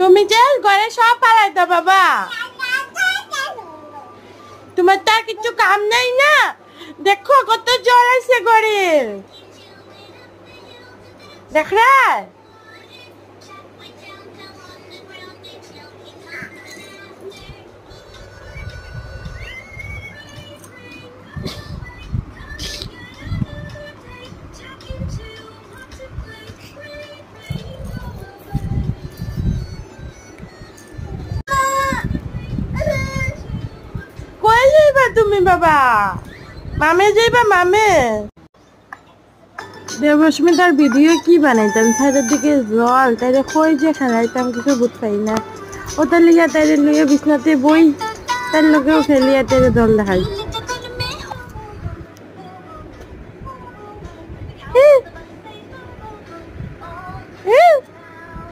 তুমি যে ঘরে সব পালাইতো বাবা, তোমার তো আর কিছু কাম নাই না? দেখো কত জ্বর আছে ঘরে, দেখ রা। কই যাইবা তুমি বাবা? মামে যাইবা মামে? দেবস্মিতার ভিডিও কি বানাইতাম, সাইডের দিকে জল তাইলে কই যে খেলাইতাম কিছু বুঝ পাই না। ওটার লিয়া তাইলে লইয়া বিছনাতে বই, তার লোকেও খেলিয়া তাইলে জল দেখাই।